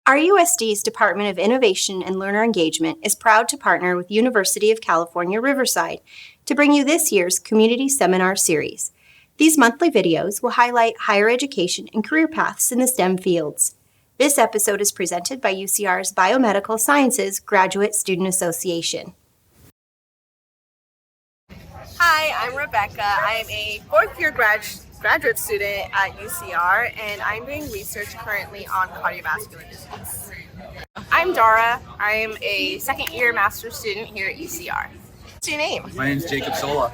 RUSD's Department of Innovation and Learner Engagement is proud to partner with University of California, Riverside to bring you this year's Community Seminar Series. These monthly videos will highlight higher education and career paths in the STEM fields. This episode is presented by UCR's Biomedical Sciences Graduate Student Association. Hi, I'm Rebecca. I'm a fourth-year graduate student at UCR, and I'm doing research currently on cardiovascular disease. I'm Dara. I'm a second-year master's student here at UCR. What's your name? My name is Jacob Sola.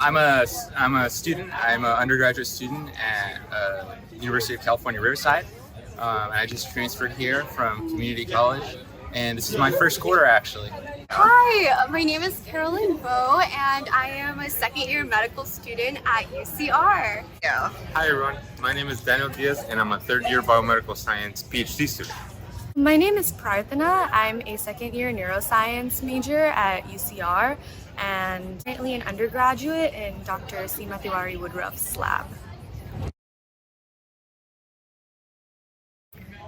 I'm a student. I'm an undergraduate student at University of California, Riverside. And I just transferred here from community college, and this is my first quarter actually. Hi, my name is Carolyn Vo, and I am a second-year medical student at UCR. Yeah. Hi everyone, my name is Daniel Diaz, and I'm a third-year biomedical science PhD student. My name is Prarthana. I'm a second-year neuroscience major at UCR, and currently an undergraduate in Dr. Seema Tiwari Woodruff's lab.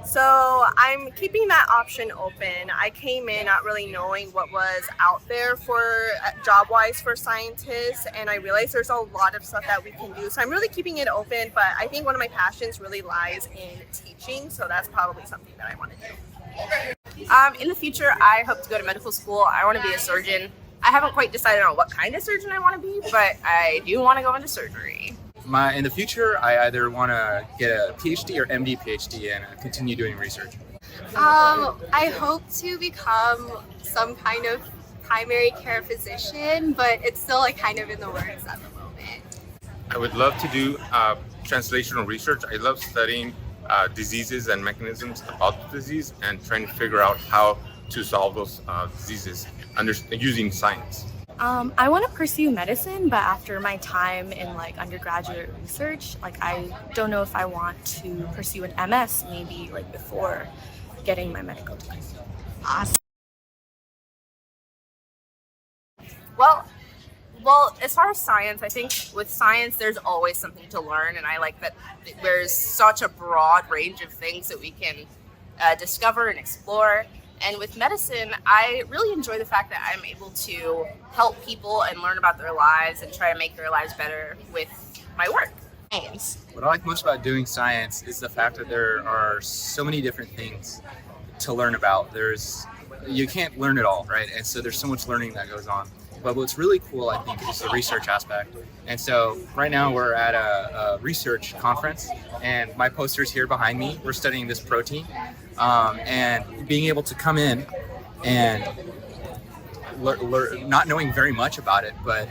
So I'm keeping that option open. I came in not really knowing what was out there for job-wise for scientists, and I realized there's a lot of stuff that we can do. So I'm really keeping it open, but I think one of my passions really lies in teaching, so that's probably something that I want to do. In the future, I hope to go to medical school. I want to be a surgeon. I haven't quite decided on what kind of surgeon I want to be, but I do want to go into surgery. In the future, I either want to get a PhD or MD PhD and continue doing research. I hope to become some kind of primary care physician, but it's still kind of in the works at the moment. I would love to do translational research. I love studying diseases and mechanisms about the disease and trying to figure out how to solve those diseases using science. I want to pursue medicine, but after my time in undergraduate research, I don't know if I want to pursue an MS maybe before getting my medical degree. Awesome. Well, as far as science, I think with science there's always something to learn, and I like that there's such a broad range of things that we can discover and explore. And with medicine, I really enjoy the fact that I'm able to help people and learn about their lives and try to make their lives better with my work. Thanks. What I like most about doing science is the fact that there are so many different things to learn about. You can't learn it all, right? And so there's so much learning that goes on. But what's really cool, I think, is the research aspect. And so right now we're at a research conference, and my poster's here behind me. We're studying this protein, and being able to come in and not knowing very much about it, but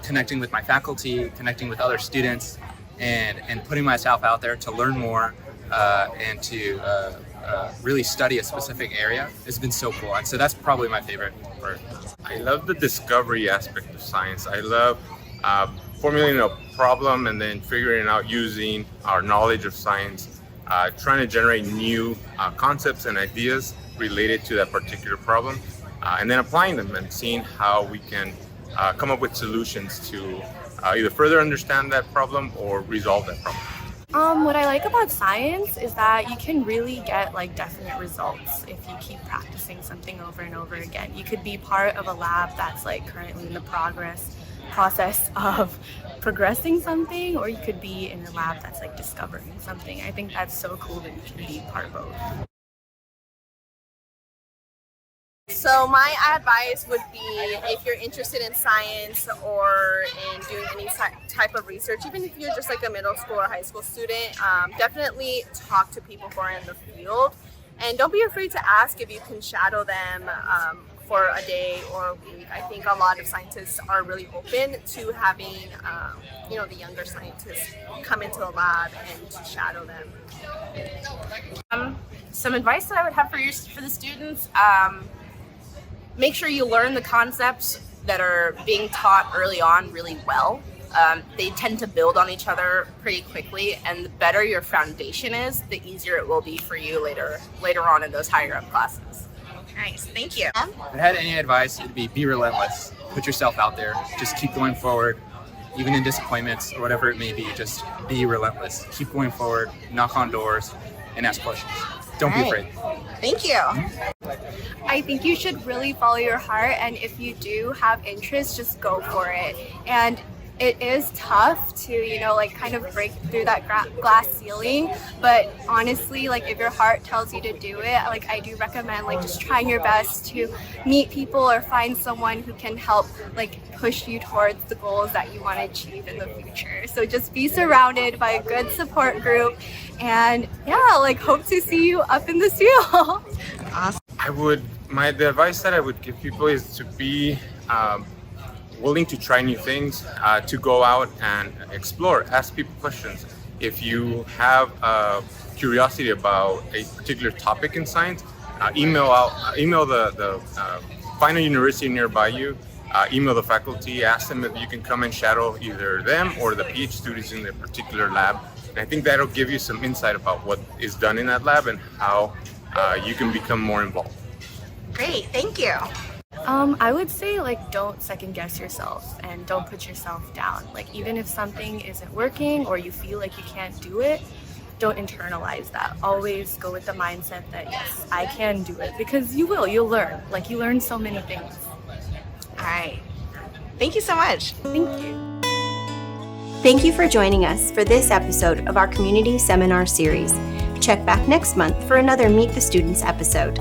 connecting with my faculty, connecting with other students, and putting myself out there to learn more and to really study a specific area has been so cool. And so that's probably my favorite part. I love the discovery aspect of science. I love formulating a problem and then figuring it out using our knowledge of science, trying to generate new concepts and ideas related to that particular problem, and then applying them and seeing how we can come up with solutions to either further understand that problem or resolve that problem. What I like about science is that you can really get definite results if you keep practicing something over and over again. You could be part of a lab that's currently in the process of progressing something, or you could be in a lab that's discovering something. I think that's so cool that you can be part of both. So my advice would be, if you're interested in science or in doing any type of research, even if you're just a middle school or high school student, definitely talk to people who are in the field. And don't be afraid to ask if you can shadow them for a day or a week. I think a lot of scientists are really open to having the younger scientists come into the lab and to shadow them. Some advice that I would have for the students. Make sure you learn the concepts that are being taught early on really well. They tend to build on each other pretty quickly, and the better your foundation is, the easier it will be for you later on in those higher up classes. Nice, thank you. If I had any advice, it'd be relentless. Put yourself out there. Just keep going forward, even in disappointments or whatever it may be. Just be relentless. Keep going forward, knock on doors, and ask questions. Don't be All right. afraid. Thank you. I think you should really follow your heart, and if you do have interest, just go for it. And it is tough to, like kind of break through that glass ceiling, but honestly, like if your heart tells you to do it, like I do recommend like just trying your best to meet people or find someone who can help like push you towards the goals that you want to achieve in the future. So just be surrounded by a good support group, and yeah, like hope to see you up in this field. The advice that I would give people is to be willing to try new things, to go out and explore, ask people questions. If you have curiosity about a particular topic in science, email the find a university nearby you, email the faculty, ask them if you can come and shadow either them or the PhD students in their particular lab. And I think that'll give you some insight about what is done in that lab and how you can become more involved. Great, thank you. I would say like don't second guess yourself and don't put yourself down. Like even if something isn't working or you feel like you can't do it, don't internalize that. Always go with the mindset that yes, I can do it, because you'll learn. Like you learn so many things. All right. Thank you so much. Thank you. Thank you for joining us for this episode of our community seminar series. Check back next month for another Meet the Students episode.